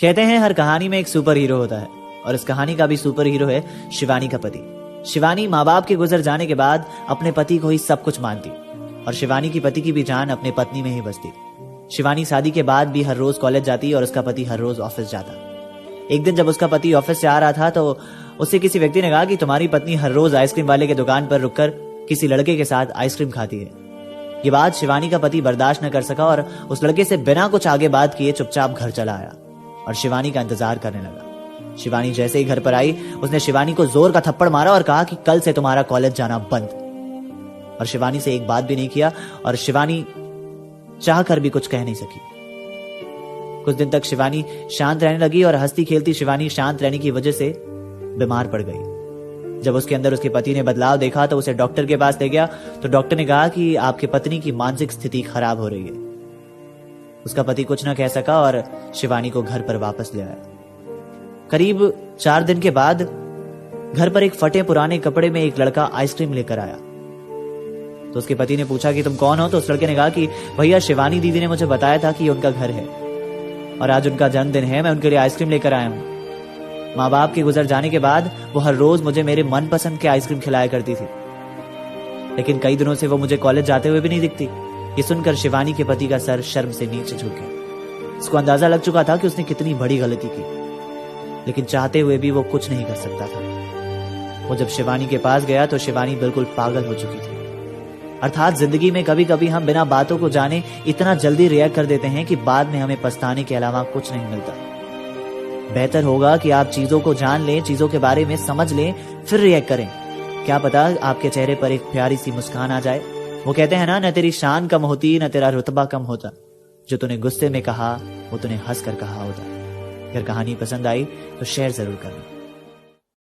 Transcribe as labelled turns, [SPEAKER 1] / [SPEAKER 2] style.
[SPEAKER 1] कहते हैं हर कहानी में एक सुपर हीरो होता है और इस कहानी का भी सुपर हीरो है शिवानी का पति। शिवानी माँ बाप के गुजर जाने के बाद अपने पति को ही सब कुछ मानती और शिवानी की पति की भी जान अपने पत्नी में ही बसती। शिवानी शादी के बाद भी हर रोज कॉलेज जाती और उसका पति हर रोज ऑफिस जाता। एक दिन जब उसका पति ऑफिस से आ रहा था तो उससे किसी व्यक्ति ने कहा कि तुम्हारी पत्नी हर रोज आइसक्रीम वाले की दुकान पर रुककर किसी लड़के के साथ आइसक्रीम खाती है। ये बात शिवानी का पति बर्दाश्त न कर सका और उस लड़के से बिना कुछ आगे बात किए चुपचाप घर चला आया और शिवानी का इंतजार करने लगा। शिवानी जैसे ही घर पर आई उसने शिवानी को जोर का थप्पड़ मारा और कहा कि कल से तुम्हारा कॉलेज जाना बंद। और शिवानी से एक बात भी नहीं किया और शिवानी चाहकर भी कुछ कह नहीं सकी। कुछ दिन तक शिवानी शांत रहने लगी और हंसती खेलती शिवानी शांत रहने की वजह से बीमार पड़ गई। जब उसके अंदर उसके पति ने बदलाव देखा तो उसे डॉक्टर के पास ले गया तो डॉक्टर ने कहा कि आपकी पत्नी की मानसिक स्थिति खराब हो रही है। उसका पति कुछ न कह सका और शिवानी को घर पर वापस ले आया। करीब 4 दिन के बाद घर पर एक फटे पुराने कपड़े में एक लड़का आइसक्रीम लेकर आया। तो उसके पति ने पूछा कि तुम कौन हो? तो उस लड़के ने कहा कि भैया शिवानी दीदी ने मुझे बताया था कि ये उनका घर है और आज उनका जन्मदिन है, मैं उनके लिए आइसक्रीम लेकर आया हूं। माँ बाप के गुजर जाने के बाद वो हर रोज मुझे मेरे मनपसंद के आइसक्रीम खिलाया करती थी, लेकिन कई दिनों से वो मुझे कॉलेज जाते हुए भी नहीं दिखती। ये सुनकर शिवानी के पति का सर शर्म से नीचे झुक गया। उसको अंदाजा लग चुका था कि उसने कितनी बड़ी गलती की, लेकिन चाहते हुए भी वो कुछ नहीं कर सकता था। वो जब शिवानी के पास गया तो शिवानी बिल्कुल पागल हो चुकी थी। अर्थात जिंदगी में कभी कभी हम बिना बातों को जाने इतना जल्दी रिएक्ट कर देते हैं कि बाद में हमें पछताने के अलावा कुछ नहीं मिलता। बेहतर होगा कि आप चीजों को जान लें, चीजों के बारे में समझ लें, फिर रिएक्ट करें। क्या पता आपके चेहरे पर एक प्यारी सी मुस्कान आ जाए। वो कहते हैं ना, न तेरी शान कम होती न तेरा रुतबा कम होता, जो तूने गुस्से में कहा वो तूने हंस कर कहा होता। अगर कहानी पसंद आई तो शेयर जरूर करना।